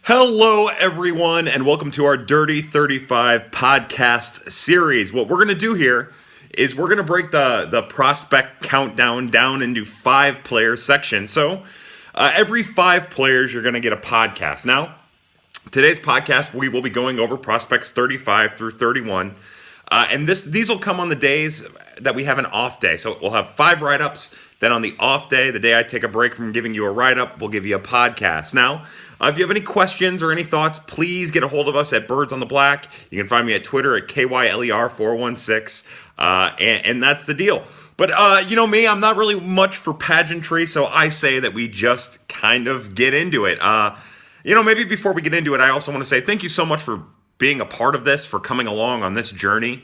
Hello, everyone, and welcome to our Dirty 35 podcast series. What we're going to do here is we're going to break the prospect countdown down into 5-player sections. So every 5 players, you're going to get a podcast. Now, today's podcast, we will be going over prospects 35 through 31. And these will come on the days that we have an off day. So we'll have 5 write-ups. Then on the off day, the day I take a break from giving you a write-up, we'll give you a podcast. Now, if you have any questions or any thoughts, please get a hold of us at Birds on the Black. You can find me at Twitter at KYLER416. And that's the deal. But you know me, I'm not really much for pageantry, so I say that we just kind of get into it. Maybe before we get into it, I also want to say thank you so much for being a part of this, for coming along on this journey.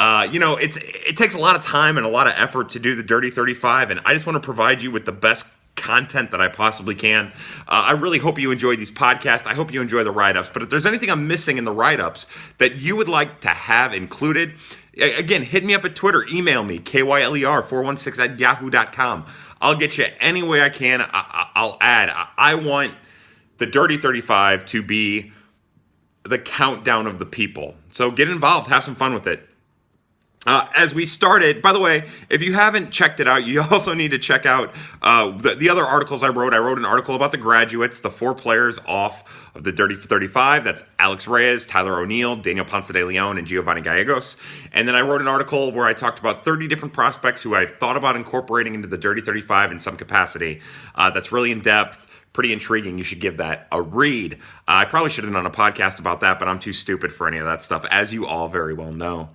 It takes a lot of time and a lot of effort to do the Dirty 35, and I just want to provide you with the best content that I possibly can. I really hope you enjoy these podcasts. I hope you enjoy the write-ups. But if there's anything I'm missing in the write-ups that you would like to have included, again, hit me up at Twitter. Email me, KYLER416@yahoo.com. I'll get you any way I can. I'll add. I want the Dirty 35 to be the countdown of the people. So get involved. Have some fun with it. As we started, by the way, if you haven't checked it out, you also need to check out the other articles I wrote. I wrote an article about the graduates, the 4 players off of the Dirty 35. That's Alex Reyes, Tyler O'Neill, Daniel Ponce de Leon, and Giovanni Gallegos. And then I wrote an article where I talked about 30 different prospects who I thought about incorporating into the Dirty 35 in some capacity. That's really in-depth. Pretty intriguing. You should give that a read. I probably should have done a podcast about that, but I'm too stupid for any of that stuff, as you all very well know.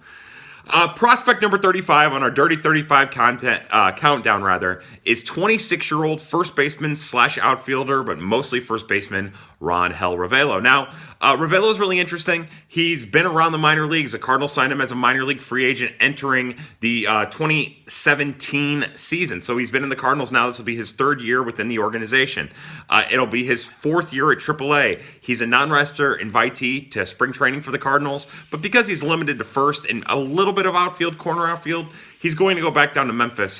Prospect number 35 on our Dirty 35 countdown is 26-year-old first baseman / outfielder, but mostly first baseman, Ronhell Ravelo. Now, Ravelo is really interesting. He's been around the minor leagues. The Cardinals signed him as a minor league free agent entering the 2017 season. So he's been in the Cardinals now. This will be his 3rd year within the organization. It'll be his 4th year at AAA. He's a non-roster invitee to spring training for the Cardinals, but because he's limited to first and a little bit of outfield, corner outfield, he's going to go back down to Memphis.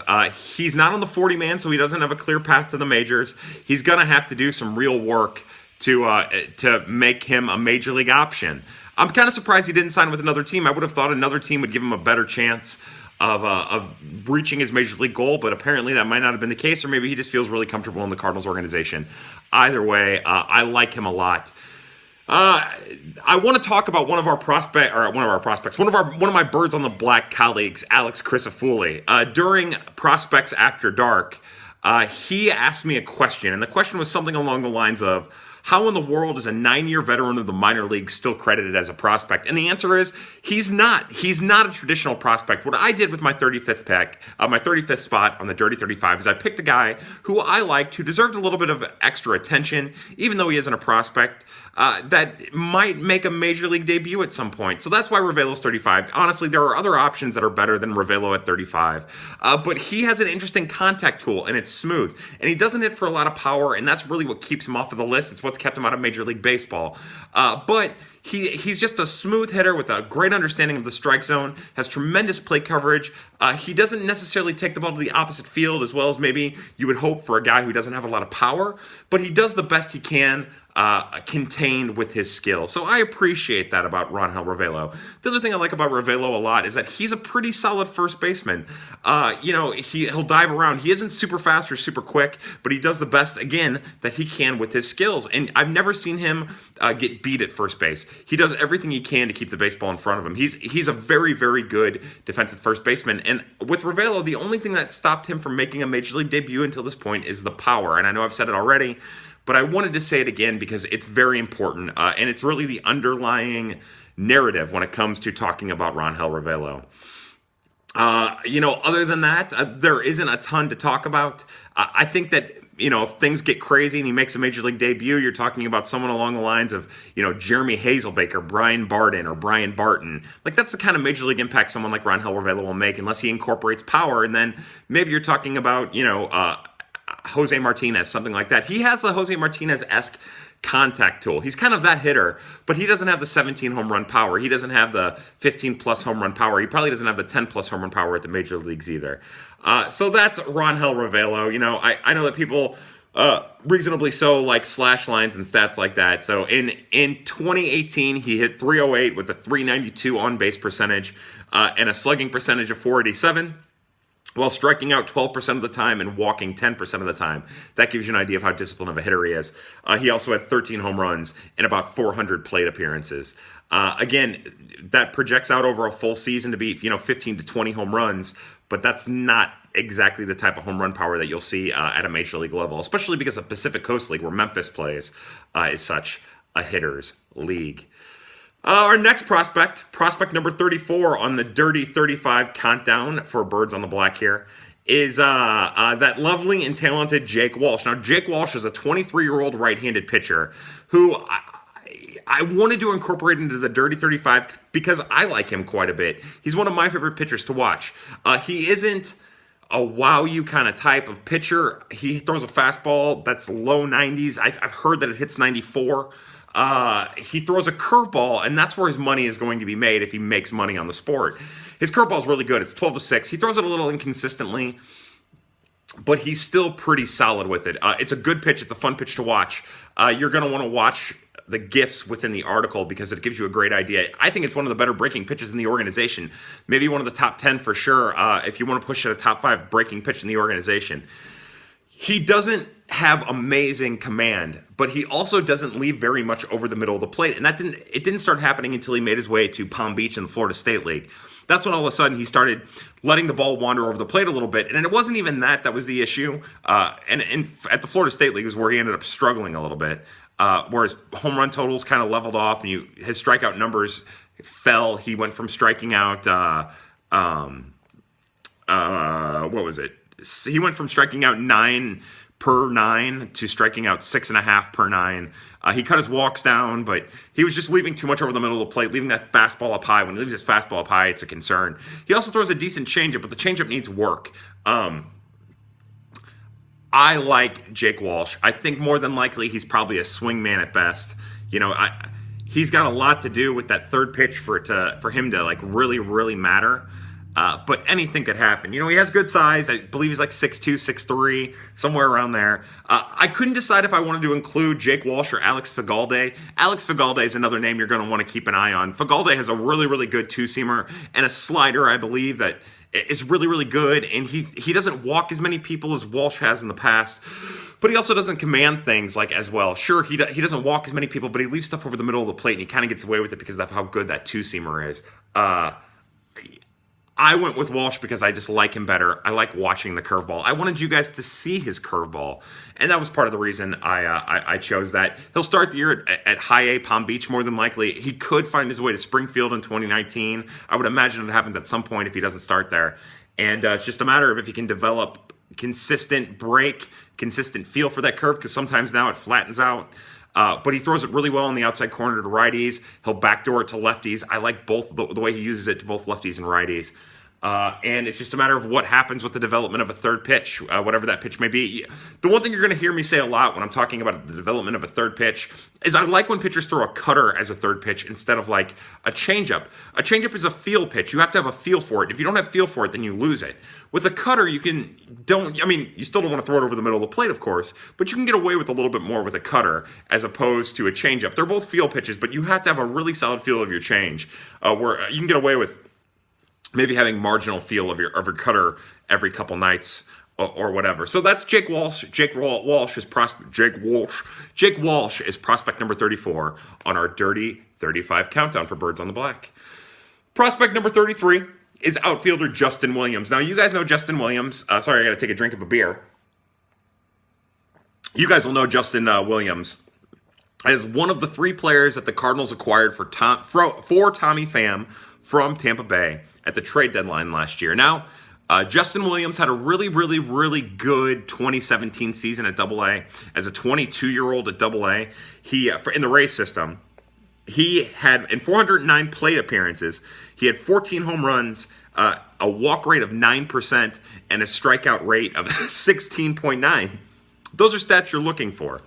He's not on the 40-man, so he doesn't have a clear path to the majors. He's going to have to do some real work to make him a major league option. I'm kind of surprised he didn't sign with another team. I would have thought another team would give him a better chance of reaching his major league goal, but apparently that might not have been the case, or maybe he just feels really comfortable in the Cardinals organization. Either way, I like him a lot. I want to talk about one of my Birds on the Black colleagues, Alex Crisafulli. During Prospects After Dark, he asked me a question, and the question was something along the lines of, how in the world is a 9-year veteran of the minor leagues still credited as a prospect? And the answer is he's not. He's not a traditional prospect. What I did with my 35th pick, my 35th spot on the Dirty 35, is I picked a guy who I liked, who deserved a little bit of extra attention, even though he isn't a prospect, that might make a major league debut at some point. So that's why Ravelo's 35. Honestly, there are other options that are better than Ravelo at 35. But he has an interesting contact tool, and it's smooth. And he doesn't hit for a lot of power, and that's really what keeps him off of the list. It's what's kept him out of Major League Baseball. But he's just a smooth hitter with a great understanding of the strike zone, has tremendous plate coverage. He doesn't necessarily take the ball to the opposite field as well as maybe you would hope for a guy who doesn't have a lot of power, but he does the best he can contained with his skill. So I appreciate that about Ronhell Ravelo. The other thing I like about Ravelo a lot is that he's a pretty solid first baseman. He'll dive around. He isn't super fast or super quick, but he does the best, again, that he can with his skills. And I've never seen him get beat at first base. He does everything he can to keep the baseball in front of him. He's a very, very good defensive first baseman. And with Ravelo, the only thing that stopped him from making a major league debut until this point is the power. And I know I've said it already, but I wanted to say it again because it's very important, and it's really the underlying narrative when it comes to talking about Ronhell Ravelo. Other than that, there isn't a ton to talk about. I think that, if things get crazy and he makes a major league debut, you're talking about someone along the lines of, Jeremy Hazelbaker, Brian Barden, or Brian Barton. Like, that's the kind of major league impact someone like Ronhell Ravelo will make unless he incorporates power. And then maybe you're talking about, Jose Martinez, something like that. He has the Jose Martinez-esque contact tool. He's kind of that hitter, but he doesn't have the 17 home run power. He doesn't have the 15 plus home run power. He probably doesn't have the 10 plus home run power at the major leagues either. So that's Ronhell Ravelo. I know that people Reasonably so, like slash lines and stats like that. So in 2018, he hit 308 with a 392 on base percentage and a slugging percentage of 487. While striking out 12% of the time and walking 10% of the time. That gives you an idea of how disciplined of a hitter he is. He also had 13 home runs and about 400 plate appearances. Again, that projects out over a full season to be 15 to 20 home runs, but that's not exactly the type of home run power that you'll see at a major league level, especially because the Pacific Coast League, where Memphis plays, is such a hitter's league. Our next prospect number 34 on the Dirty 35 countdown for Birds on the Black here, is that lovely and talented Jake Walsh. Now, Jake Walsh is a 23-year-old right-handed pitcher who I wanted to incorporate into the Dirty 35 because I like him quite a bit. He's one of my favorite pitchers to watch. He isn't a wow you kind of type of pitcher. He throws a fastball that's low 90s. I've heard that it hits 94. He throws a curveball, and that's where his money is going to be made if he makes money on the sport. His curveball is really good. It's 12-6. He throws it a little inconsistently, but he's still pretty solid with it. It's a good pitch. It's a fun pitch to watch. You're going to want to watch the GIFs within the article because it gives you a great idea. I think it's one of the better breaking pitches in the organization. Maybe one of the top 10 for sure if you want to push it a top 5 breaking pitch in the organization. He doesn't have amazing command, but he also doesn't leave very much over the middle of the plate. And it didn't start happening until he made his way to Palm Beach in the Florida State League. That's when all of a sudden he started letting the ball wander over the plate a little bit. And it wasn't even that was the issue. And at the Florida State League is where he ended up struggling a little bit, where his home run totals kind of leveled off and his strikeout numbers fell. He went from striking out, what was it? He went from striking out 9 per 9 to striking out 6.5 per 9. He cut his walks down, but he was just leaving too much over the middle of the plate, leaving that fastball up high. When he leaves his fastball up high, it's a concern. He also throws a decent changeup, but the changeup needs work. I like Jake Walsh. I think more than likely he's probably a swing man at best. He's got a lot to do with that third pitch for him to like really, really matter. But anything could happen. He has good size. I believe he's like 6'2", 6'3", somewhere around there. I couldn't decide if I wanted to include Jake Walsh or Alex Fagalde. Alex Fagalde is another name you're going to want to keep an eye on. Fagalde has a really, really good two-seamer and a slider, I believe, that is really, really good. And he doesn't walk as many people as Walsh has in the past. But he also doesn't command things like as well. Sure, he doesn't walk as many people, but he leaves stuff over the middle of the plate, and he kind of gets away with it because of how good that two-seamer is. I went with Walsh because I just like him better. I like watching the curveball. I wanted you guys to see his curveball, and that was part of the reason I chose that. He'll start the year at High A Palm Beach more than likely. He could find his way to Springfield in 2019. I would imagine it happens at some point if he doesn't start there. And it's just a matter of if he can develop consistent break, consistent feel for that curve, because sometimes now it flattens out. But he throws it really well on the outside corner to righties. He'll backdoor it to lefties. I like both the way he uses it to both lefties and righties. And it's just a matter of what happens with the development of a third pitch, whatever that pitch may be. The one thing you're going to hear me say a lot when I'm talking about the development of a third pitch is I like when pitchers throw a cutter as a third pitch instead of like a changeup. A changeup is a feel pitch. You have to have a feel for it. If you don't have feel for it, then you lose it. With a cutter, you still don't want to throw it over the middle of the plate, of course, but you can get away with a little bit more with a cutter as opposed to a changeup. They're both feel pitches, but you have to have a really solid feel of your change, where you can get away with maybe having marginal feel of your cutter every couple nights or whatever. So that's Jake Walsh. Jake Walsh is prospect number 34 on our Dirty 35 countdown for Birds on the Black. Prospect number 33 is outfielder Justin Williams. Now, you guys know Justin Williams. Sorry, I got to take a drink of a beer. You guys will know Justin Williams as one of the 3 players that the Cardinals acquired for Tommy Pham from Tampa Bay at the trade deadline last year. Now, Justin Williams had a really, really, really good 2017 season at AA. As a 22-year-old at AA, in the Rays system, he had, in 409 plate appearances, he had 14 home runs, a walk rate of 9%, and a strikeout rate of 16.9. Those are stats you're looking for.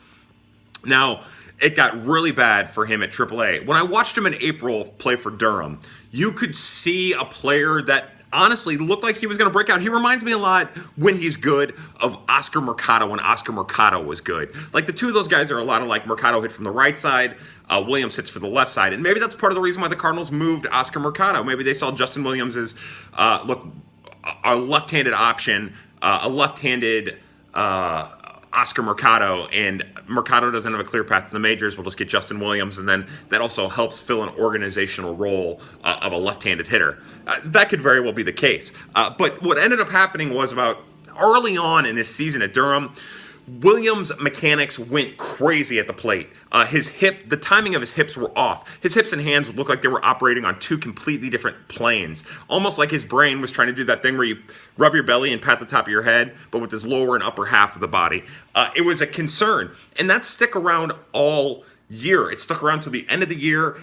Now, it got really bad for him at AAA. When I watched him in April play for Durham, you could see a player that honestly looked like he was going to break out. He reminds me a lot, when he's good, of Oscar Mercado when Oscar Mercado was good. Like, the two of those guys are a lot alike. Mercado hit from the right side, Williams hits for the left side. And maybe that's part of the reason why the Cardinals moved Oscar Mercado. Maybe they saw Justin Williams as, a left-handed option, a left-handed Oscar Mercado, and Mercado doesn't have a clear path to the majors. We'll just get Justin Williams, and then that also helps fill an organizational role of a left-handed hitter. That could very well be the case. But what ended up happening was, about early on in his season at Durham, Williams' mechanics went crazy at the plate. The timing of his hips were off. His hips and hands would look like they were operating on two completely different planes. Almost like his brain was trying to do that thing where you rub your belly and pat the top of your head, but with his lower and upper half of the body. It was a concern. And that stuck around all year. It stuck around to the end of the year,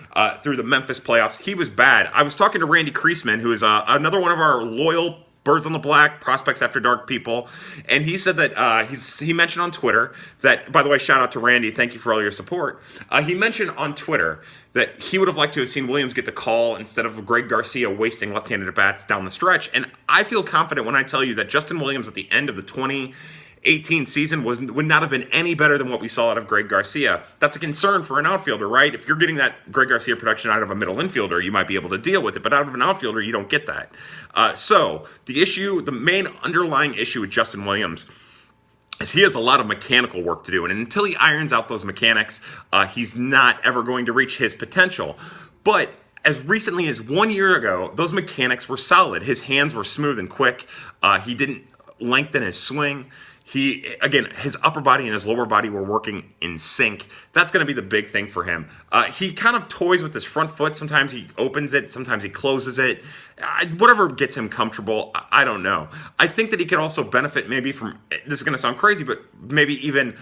through the Memphis playoffs. He was bad. I was talking to Randy Kreisman, who is another one of our loyal Birds on the Black, Prospects After Dark people. And he said that he mentioned on Twitter that, by the way, shout out to Randy. Thank you for all your support. He mentioned on Twitter that he would have liked to have seen Williams get the call instead of Greg Garcia wasting left-handed at-bats down the stretch. And I feel confident when I tell you that Justin Williams at the end of the 2018 season would not have been any better than what we saw out of Greg Garcia. That's a concern for an outfielder, right? If you're getting that Greg Garcia production out of a middle infielder, you might be able to deal with it, but out of an outfielder, you don't get that. So the main underlying issue with Justin Williams is he has a lot of mechanical work to do, and until he irons out those mechanics, he's not ever going to reach his potential. But as recently as 1 year ago, those mechanics were solid. His hands were smooth and quick. He didn't lengthen his swing. His upper body and his lower body were working in sync. That's going to be the big thing for him. He kind of toys with his front foot. Sometimes he opens it. Sometimes he closes it. Whatever gets him comfortable, I don't know. I think that he could also benefit maybe from, this is going to sound crazy, but maybe even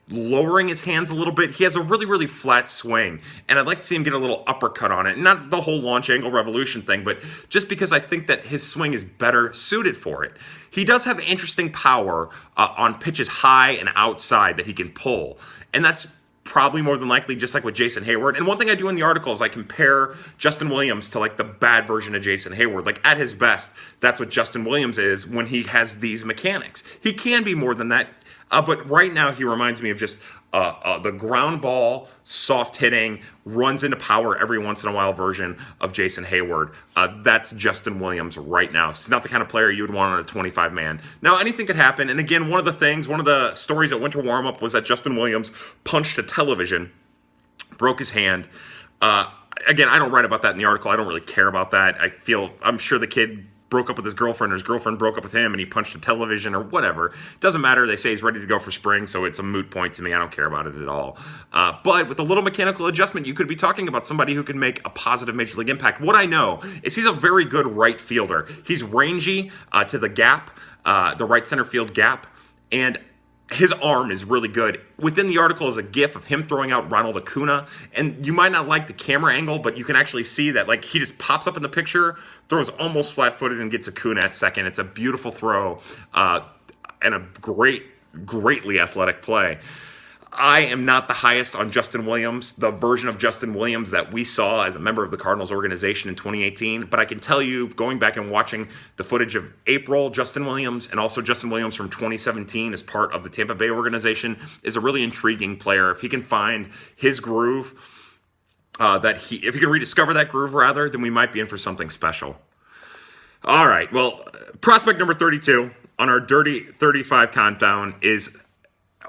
lowering his hands a little bit. He has a really, really flat swing, and I'd like to see him get a little uppercut on it. Not the whole launch angle revolution thing, but just because I think that his swing is better suited for it. He does have interesting power on pitches high and outside that he can pull, and that's probably more than likely just like with Jason Hayward. And one thing I do in the article is I compare Justin Williams to like the bad version of Jason Hayward. Like, at his best, that's what Justin Williams is when he has these mechanics. He can be more than that. But right now, he reminds me of just the ground ball, soft hitting, runs into power every once in a while version of Jason Hayward. That's Justin Williams right now. He's not the kind of player you would want on a 25-man. Now, anything could happen. And again, one of the stories at winter warm-up was that Justin Williams punched a television, broke his hand. Again, I don't write about that in the article. I don't really care about that. I'm sure the kid broke up with his girlfriend, or his girlfriend broke up with him, and he punched a television or whatever. Doesn't matter. They say he's ready to go for spring, so it's a moot point to me. I don't care about it at all. But with a little mechanical adjustment, you could be talking about somebody who can make a positive major league impact. What I know is he's a very good right fielder. He's rangy to the gap, the right center field gap, and his arm is really good. Within the article is a gif of him throwing out Ronald Acuna, and you might not like the camera angle, but you can actually see that, like, he just pops up in the picture, throws almost flat-footed, and gets Acuna at second. It's a beautiful throw and a greatly athletic play. I am not the highest on Justin Williams, the version of Justin Williams that we saw as a member of the Cardinals organization in 2018. But I can tell you, going back and watching the footage of April Justin Williams and also Justin Williams from 2017 as part of the Tampa Bay organization, is a really intriguing player. If he can find his groove, if he can rediscover that groove rather, then we might be in for something special. All right, well, prospect number 32 on our Dirty 35 countdown is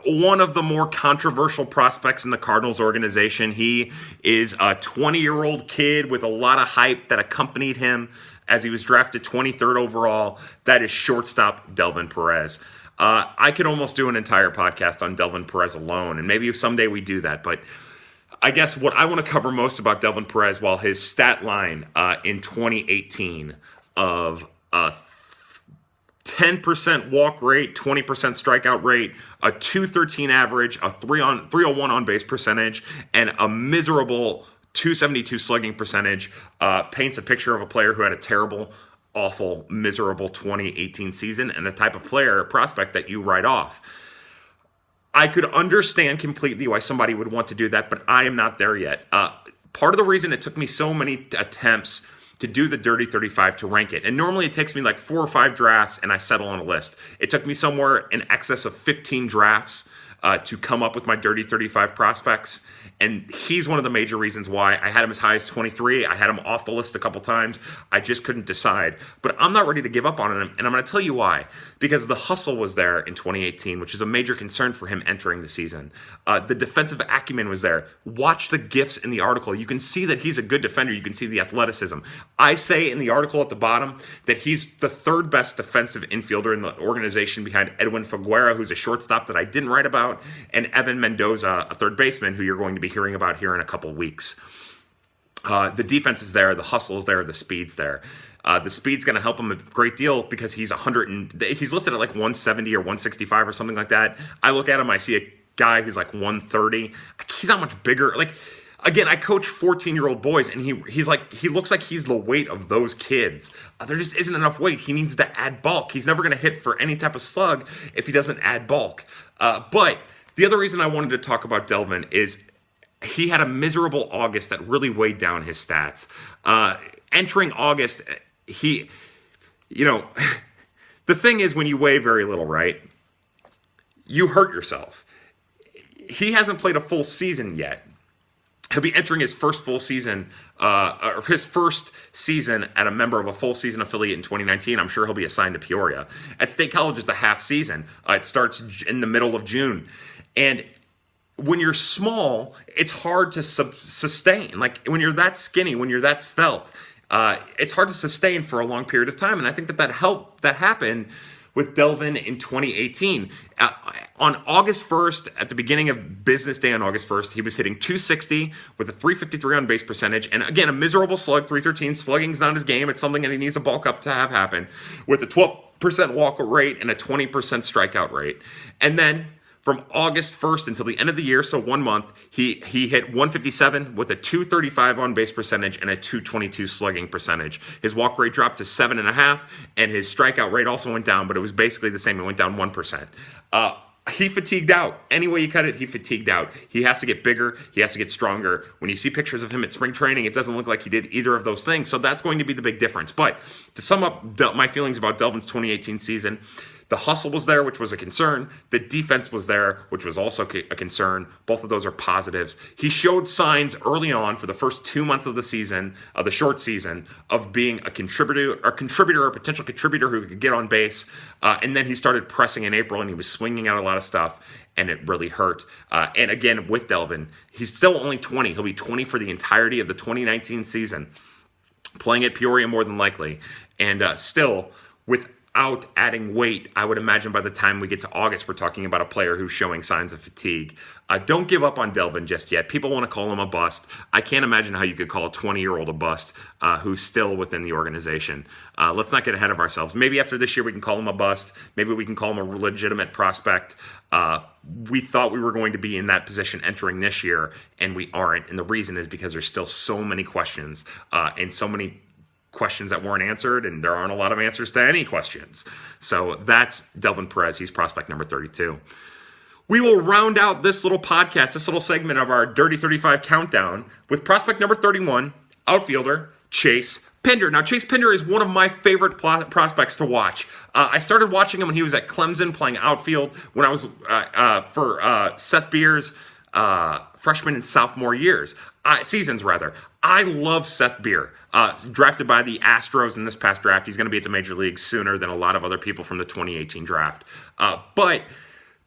one of the more controversial prospects in the Cardinals organization. He is a 20-year-old kid with a lot of hype that accompanied him as he was drafted 23rd overall. That is shortstop Delvin Perez. I could almost do an entire podcast on Delvin Perez alone, and maybe someday we do that. But I guess what I want to cover most about Delvin Perez, while his stat line in 2018 of 10% walk rate, 20% strikeout rate, a 213 average, a 301 on base percentage, and a miserable 272 slugging percentage, paints a picture of a player who had a terrible, awful, miserable 2018 season, and the type of prospect that you write off. I could understand completely why somebody would want to do that, but I am not there yet. Part of the reason it took me so many attempts to do the Dirty 35 to rank it. And normally it takes me like 4 or 5 drafts and I settle on a list. It took me somewhere in excess of 15 drafts to come up with my Dirty 35 prospects. And he's one of the major reasons why I had him as high as 23. I had him off the list a couple times. I just couldn't decide. But I'm not ready to give up on him. And I'm going to tell you why. Because the hustle was there in 2018, which is a major concern for him entering the season. The defensive acumen was there. Watch the gifs in the article. You can see that he's a good defender. You can see the athleticism. I say in the article at the bottom that he's the 3rd best defensive infielder in the organization behind Edwin Figueroa, who's a shortstop that I didn't write about, and Evan Mendoza, a third baseman, who you're going to be hearing about here in a couple weeks. The defense is there, the hustle is there, the speed's there. The speed's going to help him a great deal because he's he's listed at like 170 or 165 or something like that. I look at him, I see a guy who's like 130. He's not much bigger. Like, again, I coach 14-year-old boys, and he looks like he's the weight of those kids. There just isn't enough weight. He needs to add bulk. He's never going to hit for any type of slug if he doesn't add bulk. But the other reason I wanted to talk about Delvin is he had a miserable August that really weighed down his stats. Entering August, the thing is, when you weigh very little, right, you hurt yourself. He hasn't played a full season yet. He'll be entering his first full season, or his first season at a member of a full season affiliate in 2019. I'm sure he'll be assigned to Peoria. At State College, it's a half season. It starts in the middle of June. And when you're small, it's hard to sustain. Like, when you're that skinny, when you're that svelte, it's hard to sustain for a long period of time. And I think that happened with Delvin in 2018. On August 1st, at the beginning of business day on August 1st, he was hitting 260 with a 353 on base percentage. And again, a miserable slug, 313. Slugging's not his game. It's something that he needs to bulk up to have happen, with a 12% walk rate and a 20% strikeout rate. And then from August 1st until the end of the year, so 1 month, he hit 157 with a 235 on base percentage and a 222 slugging percentage. His walk rate dropped to 7.5, and his strikeout rate also went down, but it was basically the same. It went down 1%. He fatigued out. Any way you cut it, he fatigued out. He has to get bigger. He has to get stronger. When you see pictures of him at spring training, it doesn't look like he did either of those things. So that's going to be the big difference. But to sum up my feelings about Delvin's 2018 season, the hustle was there, which was a concern. The defense was there, which was also a concern. Both of those are positives. He showed signs early on for the first 2 months of the season, of the short season, of being a potential contributor who could get on base. And then he started pressing in April, and he was swinging out a lot of stuff, and it really hurt. And again, with Delvin, he's still only 20. He'll be 20 for the entirety of the 2019 season, playing at Peoria more than likely. And still, without adding weight, I would imagine by the time we get to August, we're talking about a player who's showing signs of fatigue. Don't give up on Delvin just yet. People want to call him a bust. I can't imagine how you could call a 20-year-old a bust who's still within the organization. Let's not get ahead of ourselves. Maybe after this year we can call him a bust. Maybe we can call him a legitimate prospect. We thought we were going to be in that position entering this year, and we aren't. And the reason is because there's still so many questions and so many questions that weren't answered, and there aren't a lot of answers to any questions. So that's Delvin Perez. He's prospect number 32. We will round out this little podcast, this little segment of our Dirty 35 countdown, with prospect number 31, outfielder Chase Pinder. Now, Chase Pinder is one of my favorite prospects to watch. I started watching him when he was at Clemson playing outfield when I was for Seth Beer's freshman and sophomore seasons. I love Seth Beer. Drafted by the Astros in this past draft. He's going to be at the major leagues sooner than a lot of other people from the 2018 draft. But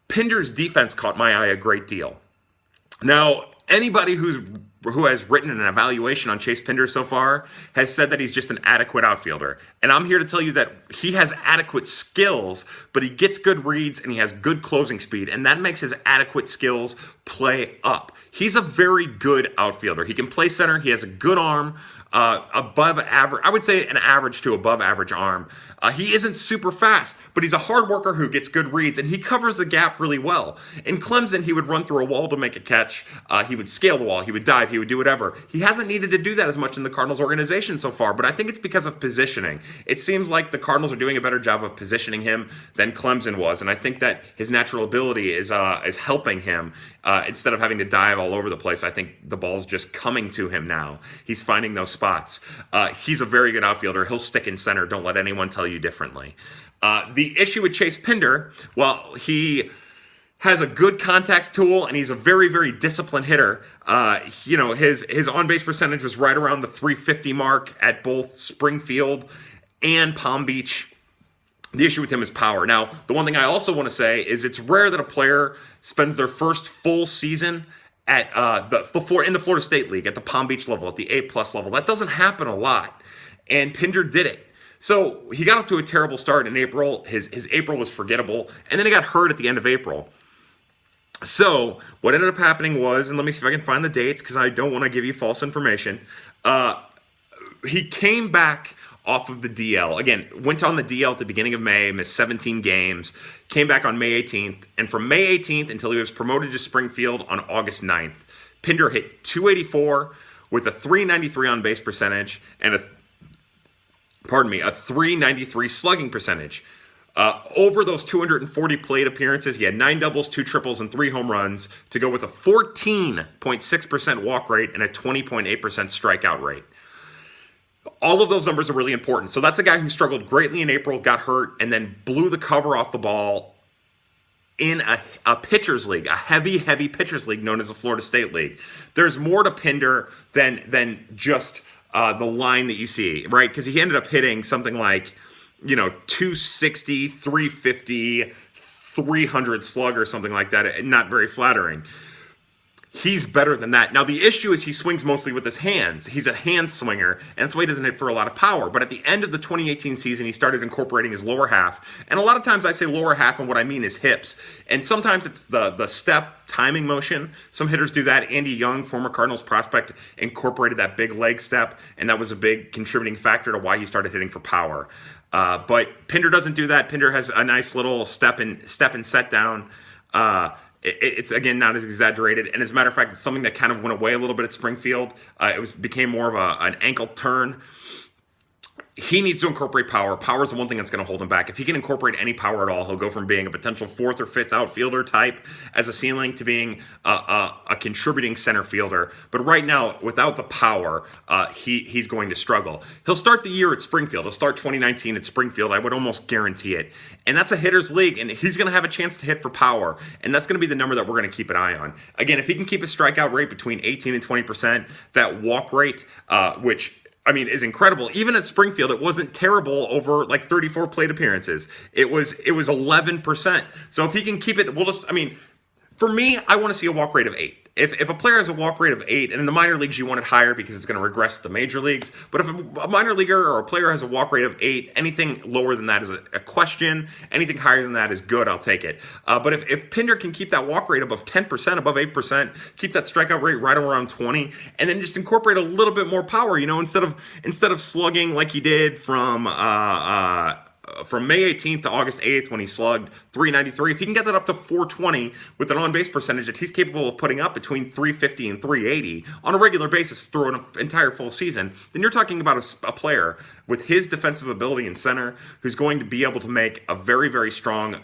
Pinder's defense caught my eye a great deal. Now, anybody who has written an evaluation on Chase Pinder so far has said that he's just an adequate outfielder. And I'm here to tell you that he has adequate skills, but he gets good reads and he has good closing speed, and that makes his adequate skills play up. He's a very good outfielder. He can play center. He has a good arm, above average. I would say an average to above average arm. He isn't super fast, but he's a hard worker who gets good reads, and he covers the gap really well. In Clemson, he would run through a wall to make a catch. He would scale the wall. He would dive. 35, he would do whatever. He hasn't needed to do that as much in the Cardinals organization so far, but I think it's because of positioning. It seems like the Cardinals are doing a better job of positioning him than Clemson was, and I think that his natural ability is helping him instead of having to dive all over the place. I think the ball's just coming to him now. He's finding those spots. He's a very good outfielder. He'll stick in center. Don't let anyone tell you differently. The issue with Chase Pinder, well, he has a good contact tool, and he's a very, very disciplined hitter. His on-base percentage was right around the 350 mark at both Springfield and Palm Beach. The issue with him is power. Now, the one thing I also want to say is it's rare that a player spends their first full season at in the Florida State League, at the Palm Beach level, at the A+ level. That doesn't happen a lot, and Pinder did it. So he got off to a terrible start in April. His April was forgettable, and then he got hurt at the end of April. So what ended up happening was, and let me see if I can find the dates because I don't want to give you false information. He came back off of the DL. Again, went on the DL at the beginning of May, missed 17 games, came back on May 18th, and from May 18th until he was promoted to Springfield on August 9th, Pinder hit 284 with a 393 on base percentage and a 393 slugging percentage. Over those 240 plate appearances, he had 9 doubles, 2 triples, and 3 home runs to go with a 14.6% walk rate and a 20.8% strikeout rate. All of those numbers are really important. So that's a guy who struggled greatly in April, got hurt, and then blew the cover off the ball in a pitcher's league, a heavy, heavy pitcher's league known as the Florida State League. There's more to Pinder than just the line that you see, right? Because he ended up hitting something like 260, 350, 300 slug or something like that. Not very flattering. He's better than that. Now, the issue is he swings mostly with his hands. He's a hand swinger, and that's why he doesn't hit for a lot of power. But at the end of the 2018 season, he started incorporating his lower half. And a lot of times I say lower half, and what I mean is hips. And sometimes it's the step timing motion. Some hitters do that. Andy Young, former Cardinals prospect, incorporated that big leg step, and that was a big contributing factor to why he started hitting for power. But Pinder doesn't do that. Pinder has a nice little step and set down. It's again not as exaggerated, and as a matter of fact, it's something that kind of went away a little bit at Springfield. It became more of an ankle turn. He needs to incorporate power. Power is the one thing that's going to hold him back. If he can incorporate any power at all, he'll go from being a potential 4th or 5th outfielder type as a ceiling to being a contributing center fielder. But right now, without the power, he's going to struggle. He'll start the year at Springfield. He'll start 2019 at Springfield. I would almost guarantee it. And that's a hitter's league, and he's going to have a chance to hit for power. And that's going to be the number that we're going to keep an eye on. Again, if he can keep his strikeout rate between 18 and 20%, that walk rate, which is incredible. Even at Springfield, it wasn't terrible over like 34 plate appearances. It was 11%. So if he can keep it, for me, I want to see a walk rate of 8. If a player has a walk rate of 8, and in the minor leagues you want it higher because it's going to regress to the major leagues, but if a minor leaguer or a player has a walk rate of 8, anything lower than that is a question. Anything higher than that is good. I'll take it. But if Pinder can keep that walk rate above 10%, above 8%, keep that strikeout rate right around 20, and then just incorporate a little bit more power, instead of slugging like he did from May 18th to August 8th when he slugged 393, if he can get that up to 420 with an on-base percentage that he's capable of putting up between 350 and 380 on a regular basis through an entire full season, then you're talking about a player with his defensive ability in center who's going to be able to make a very, very strong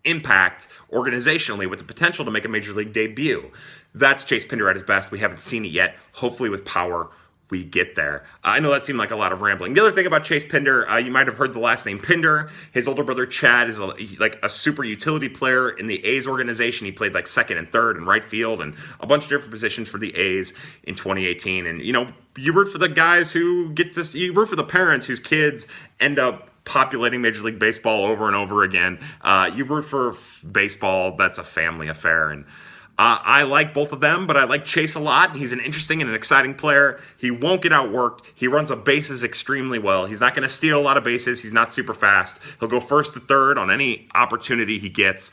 impact organizationally with the potential to make a major league debut. That's Chase Pinder at his best. We haven't seen it yet. Hopefully with power, we get there. I know that seemed like a lot of rambling. The other thing about Chase Pinder, you might have heard the last name Pinder. His older brother Chad is like a super utility player in the A's organization. He played like second and third and right field and a bunch of different positions for the A's in 2018. And you root for the guys who get this. You root for the parents whose kids end up populating Major League Baseball over and over again. You root for baseball. That's a family affair. And I like both of them, but I like Chase a lot. He's an interesting and an exciting player. He won't get outworked. He runs the bases extremely well. He's not going to steal a lot of bases. He's not super fast. He'll go first to third on any opportunity he gets.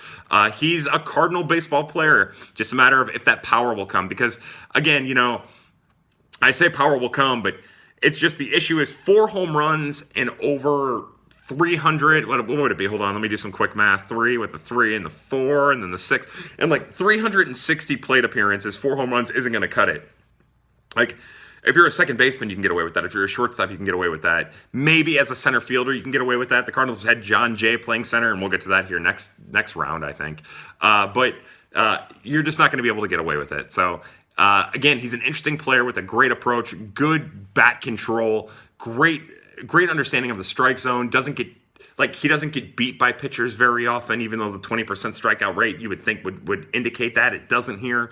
He's a Cardinal baseball player. Just a matter of if that power will come. Because, again, I say power will come, but it's just the issue is 4 home runs in over 300, what would it be? Hold on, let me do some quick math. 3 with the 3 and the 4 and then the 6. And like 360 plate appearances, 4 home runs isn't going to cut it. Like, if you're a second baseman, you can get away with that. If you're a shortstop, you can get away with that. Maybe as a center fielder, you can get away with that. The Cardinals had John Jay playing center, and we'll get to that here next round, I think. But you're just not going to be able to get away with it. So, again, he's an interesting player with a great approach, good bat control, great understanding of the strike zone. He doesn't get beat by pitchers very often, even though the 20% strikeout rate you would think would indicate that. It doesn't here.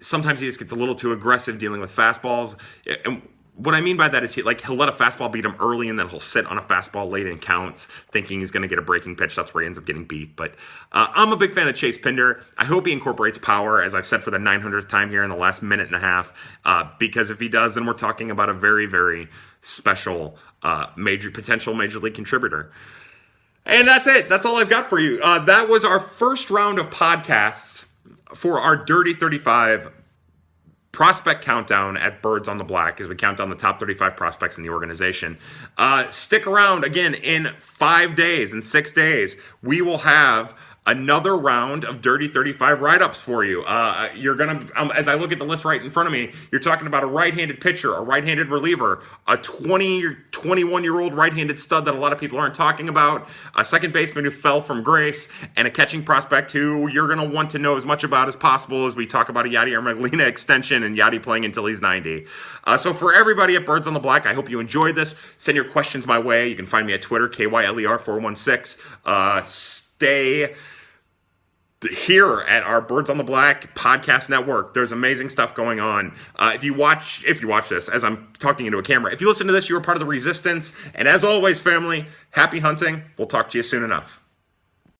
Sometimes he just gets a little too aggressive dealing with fastballs. And what I mean by that is he'll let a fastball beat him early, and then he'll sit on a fastball late in counts, thinking he's going to get a breaking pitch. That's where he ends up getting beat. But I'm a big fan of Chase Pinder. I hope he incorporates power, as I've said for the 900th time here in the last minute and a half, because if he does, then we're talking about a very, very special potential major league contributor. And that's it. That's all I've got for you. That was our first round of podcasts for our Dirty 35 prospect countdown at Birds on the Black, as we count down the top 35 prospects in the organization. Stick around. Again, in 5 days, in 6 days, we will have another round of Dirty 35 write-ups for you. You're going to, as I look at the list right in front of me, you're talking about a right-handed pitcher, a right-handed reliever, a 21-year-old right-handed stud that a lot of people aren't talking about, a second baseman who fell from grace, and a catching prospect who you're going to want to know as much about as possible as we talk about a Yadier Molina extension and Yadi playing until he's 90. So for everybody at Birds on the Black, I hope you enjoyed this. Send your questions my way. You can find me at Twitter, KYLER416. Stay here at our Birds on the Black podcast network. There's amazing stuff going on. If you watch this as I'm talking into a camera, if you listen to this, you're a part of the resistance. And as always, family, happy hunting. We'll talk to you soon enough.